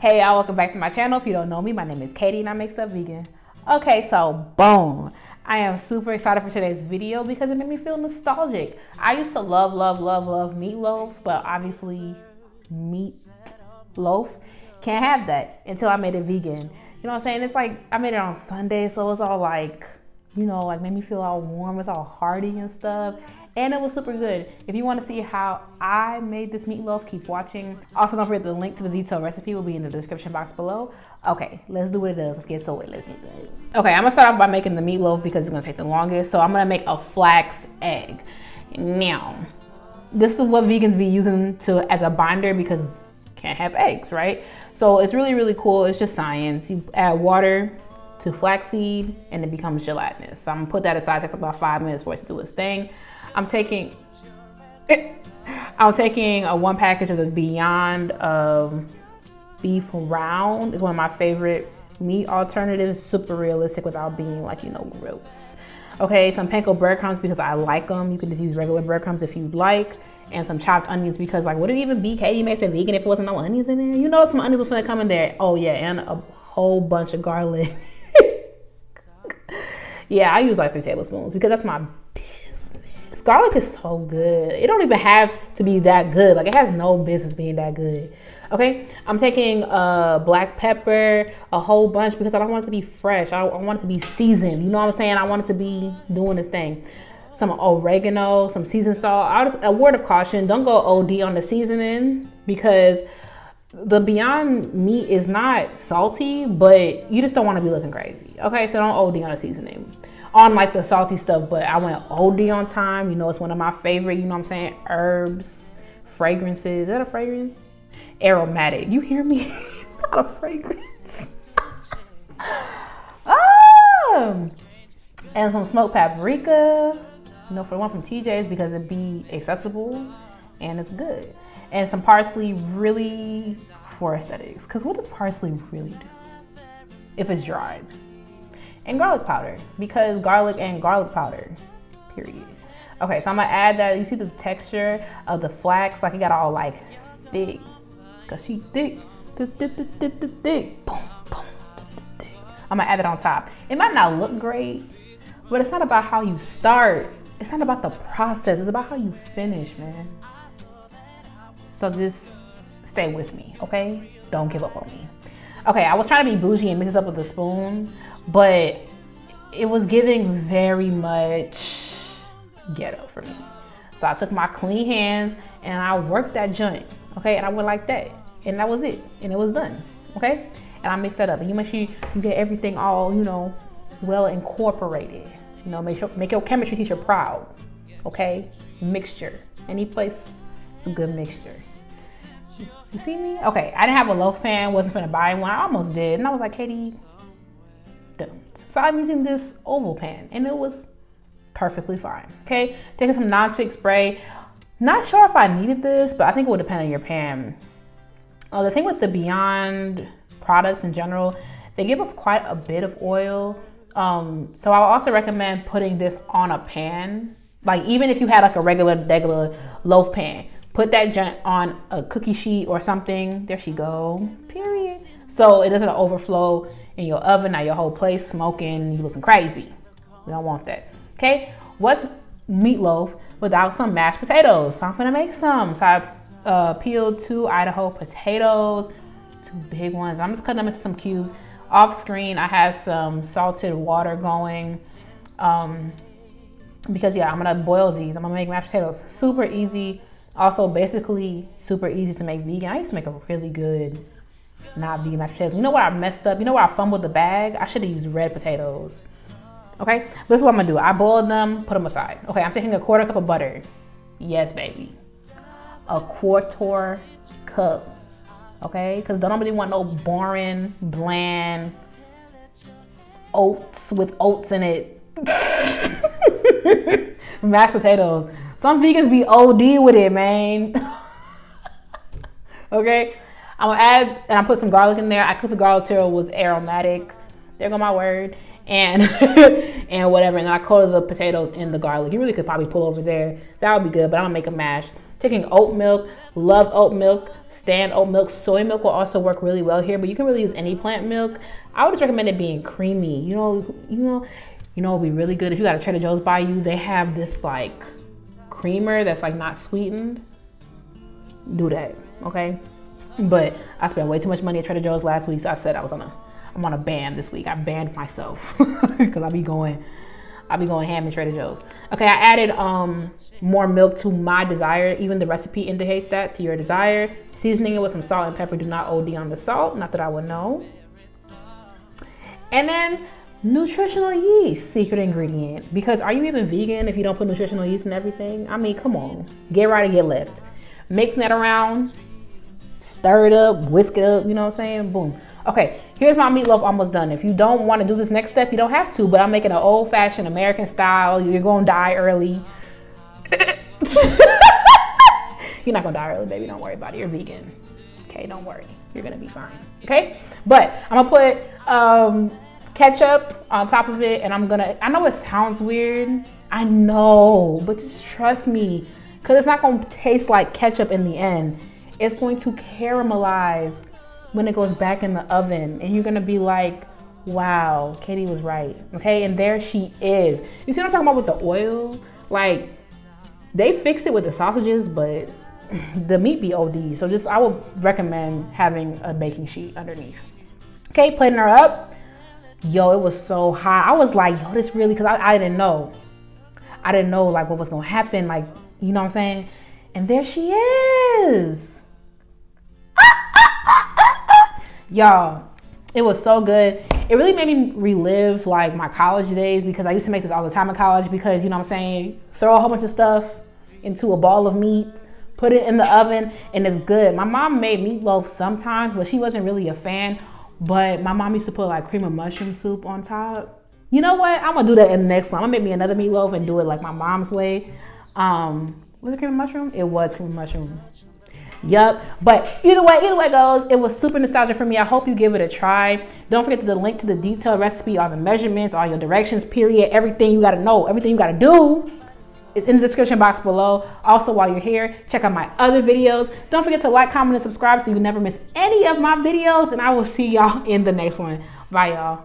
Hey y'all, welcome back to my channel. If you don't know me, my name is Katie and I make stuff vegan. Okay, so boom. I am super excited for today's video because it made me feel nostalgic. I used to love Meatloaf, but obviously Meatloaf can't have that until I made it vegan. You know what I'm saying? It's like I made it on Sunday, so it's all like, you know, like made me feel all warm. It's all hearty and stuff. And it was super good. If you want to see how I made this meatloaf, keep watching. Also, don't forget the link to the detailed recipe will be in the description box below. Okay, let's do what it does. Let's get to it. Let's get to it. Okay, I'm gonna start off by making the meatloaf because it's gonna take the longest. So I'm gonna make a flax egg. Now, this is what vegans be using as a binder because you can't have eggs, right? So it's really cool. It's just science. You add water to flaxseed and it becomes gelatinous. So I'm gonna put that aside. It takes about 5 minutes for it to do its thing. I'm taking a 1 package of the Beyond beef round. It's one of my favorite meat alternatives, super realistic without being like, you know, gross. Okay, some panko breadcrumbs because I like them. You can just use regular breadcrumbs if you'd like. And some chopped onions because like, would it even be Katie makes it vegan if it wasn't no onions in there? You know some onions was gonna come in there. Oh yeah, and a whole bunch of garlic. Yeah, I use like 3 tablespoons because that's my business. Garlic is so good. It don't even have to be that good. Like it has no business being that good. Okay, I'm taking black pepper, a whole bunch because I don't want it to be fresh. I want it to be seasoned. You know what I'm saying? I want it to be doing this thing. Some oregano, some seasoned salt. A word of caution, don't go OD on the seasoning because the Beyond meat is not salty, but you just don't want to be looking crazy. Okay, so don't OD on the seasoning. On like the salty stuff, but I went OD on thyme. You know, it's one of my favorite, you know what I'm saying, herbs, fragrances. Is that a fragrance? Aromatic. You hear me? Not a fragrance. And some smoked paprika. You know, for the one from TJ's because it be accessible and it's good. And some parsley, really for aesthetics. Because what does parsley really do if it's dried? And garlic powder, because garlic and garlic powder, period. Okay, so I'm gonna add that. You see the texture of the flax, like it got all like thick, cause she thick, thick. Boom, boom, thick. I'm gonna add it on top. It might not look great, but it's not about how you start. It's not about the process. It's about how you finish, man. So just stay with me, okay? Don't give up on me. Okay, I was trying to be bougie and mix this up with a spoon, but it was giving very much ghetto for me. So I took my clean hands and I worked that joint, okay? And I went like that, and that was it, and it was done, okay? And I mixed that up, and you make sure you get everything all, you know, well incorporated. You know, make your chemistry teacher proud, okay? Mixture, any place, it's a good mixture. You see me? Okay, I didn't have a loaf pan, wasn't finna buy one. I almost did, and I was like, Katie, don't. So I'm using this oval pan, and it was perfectly fine, okay? Taking some nonstick spray. Not sure if I needed this, but I think it would depend on your pan. The thing with the Beyond products in general, they give off quite a bit of oil. So I'll also recommend putting this on a pan. Like even if you had like a regular loaf pan, put that junk on a cookie sheet or something. There she go, period. So it doesn't overflow in your oven, now your whole place smoking, you looking crazy. We don't want that, okay? What's meatloaf without some mashed potatoes? So I'm gonna make some. So I peeled 2 Idaho potatoes, 2 big ones. I'm just cutting them into some cubes. Off screen, I have some salted water going. Because yeah, I'm gonna boil these. I'm gonna make mashed potatoes. Super easy. Also, basically super easy to make vegan. I used to make a really good not vegan mashed potatoes. You know where I messed up? You know where I fumbled the bag? I should have used red potatoes. Okay, this is what I'm gonna do. I boiled them, put them aside. Okay, I'm taking a 1/4 cup of butter. Yes, baby. A 1/4 cup. Okay, because don't nobody want no boring, bland oats with oats in it. Mashed potatoes. Some vegans be OD with it, man. Okay, I'm gonna add, and I put some garlic in there. I cooked the garlic till it was aromatic. There go my word. And and whatever. And then I coated the potatoes in the garlic. You really could probably pull over there. That would be good, but I'm gonna make a mash. Taking oat milk, love oat milk, stand oat milk. Soy milk will also work really well here, but you can really use any plant milk. I would just recommend it being creamy. You know, it'd be really good if you got a Trader Joe's by you. They have this like creamer that's like not sweetened. Do that, okay? But I spent way too much money at Trader Joe's last week, so I said I'm on a ban this week. I banned myself because I'll be going ham in Trader Joe's. Okay, I added more milk to my desire. Even the recipe indicates that, to your desire. Seasoning it with some salt and pepper. Do not OD on the salt, not that I would know. And then nutritional yeast, secret ingredient. Because are you even vegan if you don't put nutritional yeast in everything? I mean, come on, get right or get left. Mixing that around, stir it up, whisk it up, you know what I'm saying? Boom. Okay, here's my meatloaf almost done. If you don't want to do this next step, you don't have to, but I'm making an old-fashioned American style. You're gonna die early. You're not gonna die early, baby. Don't worry about it. You're vegan. Okay, don't worry. You're gonna be fine. Okay? But I'm gonna put ketchup on top of it, and I know it sounds weird. I know, but just trust me, because it's not gonna taste like ketchup in the end. It's going to caramelize when it goes back in the oven, and you're gonna be like, wow, Katie was right. Okay, and there she is. You see what I'm talking about with the oil? Like, they fix it with the sausages, but the meat be OD. So I would recommend having a baking sheet underneath. Okay, plating her up. Yo, it was so hot. I was like, yo, this really, because I didn't know. I didn't know like what was gonna happen, like, you know what I'm saying? And there she is. Y'all, it was so good. It really made me relive like my college days, because I used to make this all the time in college, because you know what I'm saying, throw a whole bunch of stuff into a ball of meat, put it in the oven, and it's good. My mom made meatloaf sometimes, but she wasn't really a fan. But my mom used to put like cream of mushroom soup on top. You know what? I'm gonna do that in the next one. I'm gonna make me another meatloaf and do it like my mom's way. Was it cream of mushroom? It was cream of mushroom. Yup. But either way it goes, it was super nostalgic for me. I hope you give it a try. Don't forget the link to the detailed recipe, all the measurements, all your directions, period, everything you gotta know, everything you gotta do. It's in the description box below. Also, while you're here, check out my other videos. Don't forget to like, comment, and subscribe so you never miss any of my videos. And I will see y'all in the next one. Bye, y'all.